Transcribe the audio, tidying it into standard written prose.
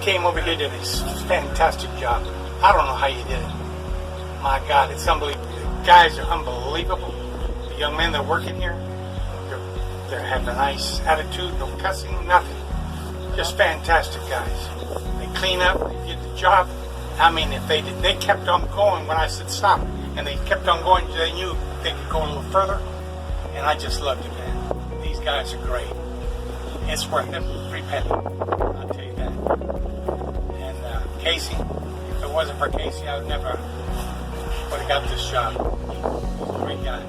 came over here, did this fantastic job. I don't know how you did it. My God, it's unbelievable. The guys are unbelievable. The young men that are working here, they have a nice attitude, no cussing, nothing. Just fantastic guys. They clean up, they did the job. I mean, if they did, they kept on going when I said stop, and they kept on going. They knew they could go a little further, and I just loved it, man. These guys are great. It's worth every penny. I'll tell you that. And Casey, if it wasn't for Casey, I would have got this job. He's a great guy.